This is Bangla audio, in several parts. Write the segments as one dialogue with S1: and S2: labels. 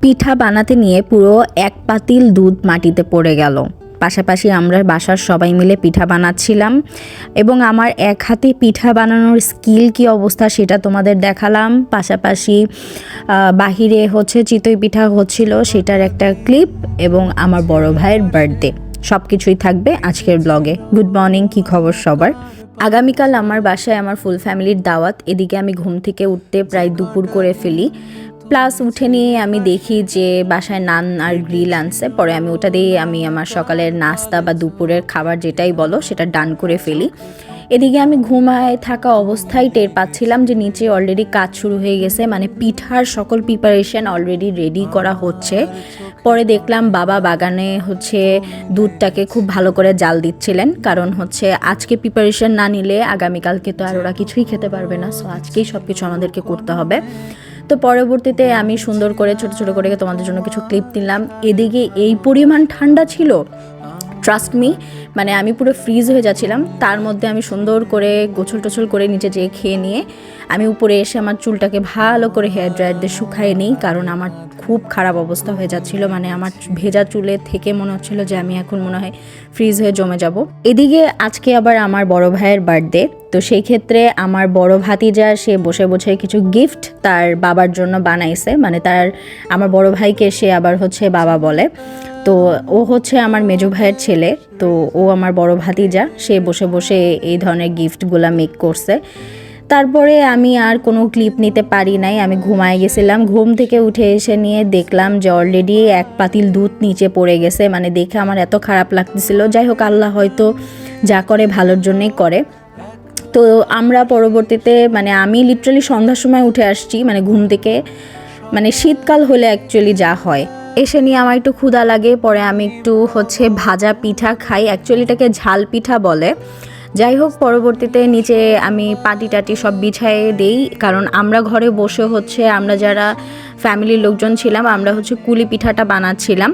S1: পিঠা বানাতে নিয়ে পুরো এক পাতিল দুধ মাটিতে পড়ে গেল। পাশাপাশি আমরা বাসার সবাই মিলে পিঠা বানাচ্ছিলাম এবং আমার এক হাতে পিঠা বানানোর স্কিল কি অবস্থা সেটা তোমাদের দেখালাম। পাশাপাশি বাহিরে চিতই পিঠা হচ্ছিল, সেটার একটা ক্লিপ এবং আমার বড় ভাইয়ের বার্থডে, সব কিছুই থাকবে আজকের ব্লগে। গুড মর্নিং, কী খবর সবার? আগামীকাল আমার বাসায় আমার ফুল ফ্যামিলির দাওয়াত। এদিকে আমি ঘুম থেকে উঠতে প্রায় দুপুর করে ফেলি, প্লাস উঠে নিয়ে আমি দেখি যে বাসায় নান আর গ্রিল আনছে। পরে আমি ওটা দিয়ে আমি আমার সকালের নাস্তা বা দুপুরের খাবার যেটাই বলো সেটা ডান করে ফেলি। এদিকে আমি ঘুমায় থাকা অবস্থায় টের পাচ্ছিলাম যে নিচে অলরেডি কাজ শুরু হয়ে গেছে, মানে পিঠার সকল প্রিপারেশন অলরেডি রেডি করা হচ্ছে। পরে দেখলাম বাবা বাগানে দুধটাকে খুব ভালো করে জাল দিচ্ছিলেন, কারণ আজকে প্রিপারেশন না নিলে আগামীকালকে তো আর ওরা কিছুই খেতে পারবে না। সো আজকেই সব কিছু আমাদেরকে করতে হবে। তো পরবর্তীতে আমি সুন্দর করে ছোট ছোট করে তোমাদের জন্য কিছু ক্লিপ নিলাম। এদিকে এই পরিমাণ ঠান্ডা ছিল, ট্রাস্ট মি, মানে আমি পুরো ফ্রিজ হয়ে যাচ্ছিলাম। তার মধ্যে আমি সুন্দর করে গোছল টোছল করে নিচে যেয়ে খেয়ে নিয়ে আমি উপরে এসে আমার চুলটাকে ভালো করে হেয়ার ড্রায়ার দিয়ে শুকায়ে নিই, কারণ আমার খুব খারাপ অবস্থা হয়ে যাচ্ছিল। মানে আমার ভেজা চুলে থেকে মনে হচ্ছিল যে আমি এখন মনে হয় ফ্রিজ হয়ে জমে যাব। এদিকে আজকে আবার আমার বড় ভাইয়ের বার্থডে, তো সেই ক্ষেত্রে আমার বড় ভাতিজা সে বসে বসে কিছু গিফট তার বাবার জন্য বানাইছে। মানে আমার বড় ভাইকে সে আবার বাবা বলে। তো ও আমার মেজো ভাইয়ের ছেলে, তো ও আমার বড় ভাতিজা, সে বসে বসে এই ধরনের গিফটগুলা মেক করছে। তারপরে আমি আর কোনো ক্লিপ নিতে পারি নাই, আমি ঘুমায় গেছিলাম। ঘুম থেকে উঠে এসে নিয়ে দেখলাম যে অলরেডি এক পাতিল দুধ নিচে পড়ে গেছে। মানে দেখে আমার এত খারাপ লাগতেছিল। যাই হোক, আল্লাহ হয়তো যা করে ভালোর জন্যই করে। তো আমরা পরবর্তীতে আমি লিটারালি সন্ধ্যার সময় উঠে আসছি, মানে ঘুম থেকে, মানে শীতকাল হলে অ্যাকচুয়ালি যা হয়। এসে নিয়ে আমার একটু ক্ষুধা লাগে, পরে আমি একটু ভাজা পিঠা খাই, অ্যাকচুয়ালি এটাকে ঝাল পিঠা বলে। যাই হোক, পরবর্তীতে নিচে আমি পাটি টাটি সব বিছায়ে দেই, কারণ আমরা ঘরে বসে আমরা যারা ফ্যামিলির লোকজন ছিলাম আমরা কুলি পিঠাটা বানাচ্ছিলাম।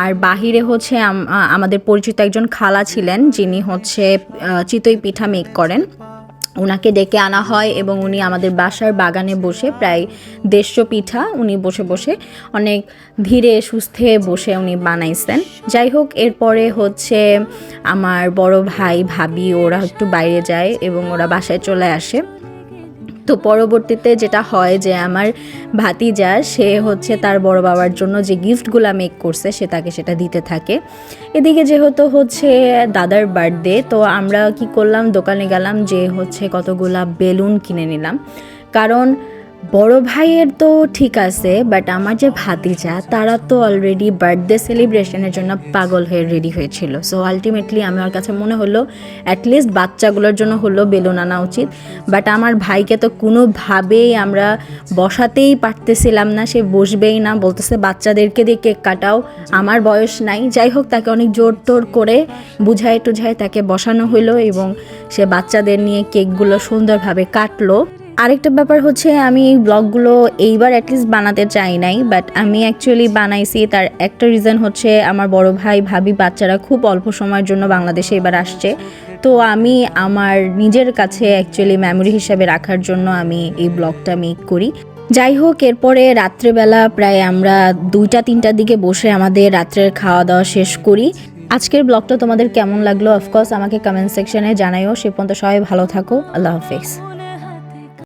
S1: আর বাহিরে আমাদের পরিচিত একজন খালা ছিলেন, যিনি চিতই পিঠা মেক করেন। ওনাকে ডেকে আনা হয় এবং উনি আমাদের বাসার বাগানে বসে প্রায় 150 পিঠা উনি বসে বসে অনেক ধীরে সুস্থে বসে উনি বানাইছেন। যাই হোক, এরপরে আমার বড় ভাই ভাবি ওরা একটু বাইরে যায় এবং ওরা বাসায় চলে আসে। তো পরবর্তীতে যেটা হয় যে আমার ভাতিজা সে তার বড় বাবার জন্য যে গিফটগুলো মেক করছে সে তাকে সেটা দিতে থাকে। এদিকে যেহেতু দাদার বার্থডে, তো আমরা কি করলাম, দোকানে গেলাম, যে কতগুলা বেলুন কিনে নিলাম। কারণ বড় ভাইয়ের তো ঠিক আছে, বাট আমার যে ভাতিজা তারা তো অলরেডি বার্থডে সেলিব্রেশনের জন্য পাগল হয়ে রেডি হয়েছিল। সো আলটিমেটলি আমার কাছে মনে হলো অ্যাটলিস্ট বাচ্চাগুলোর জন্য বেলুন আনা উচিত। বাট আমার ভাইকে তো কোনোভাবেই আমরা বসাতেই পারতেছিলাম না, সে বসবেই না, বলতেছে বাচ্চাদেরকে দিয়ে কেক কাটাও, আমার বয়স নাই। যাই হোক, তাকে অনেক জোর টোর করে বুঝায় টুঝায় তাকে বসানো হলো এবং সে বাচ্চাদের নিয়ে কেকগুলো সুন্দরভাবে কাটলো। আরেকটা ব্যাপার আমি এই ব্লগগুলো এইবার অ্যাটলিস্ট বানাতে চাই নাই, বাট আমি অ্যাকচুয়ালি বানাইছি। তার একটা রিজন আমার বড় ভাই ভাবি বাচ্চারা খুব অল্প সময়ের জন্য বাংলাদেশে এবার আসছে। তো আমি আমার নিজের কাছে অ্যাকচুয়ালি মেমোরি হিসাবে রাখার জন্য আমি এই ব্লগটা মেক করি। যাই হোক, এরপরে রাত্রেবেলা প্রায় আমরা 2টা-3টার দিকে বসে আমাদের রাত্রের খাওয়া দাওয়া শেষ করি। আজকের ব্লগটা তোমাদের কেমন লাগলো অফকোর্স আমাকে কমেন্ট সেকশনে জানাইও। সে পর্যন্ত সবাই ভালো থাকো। আল্লাহ হাফেজ।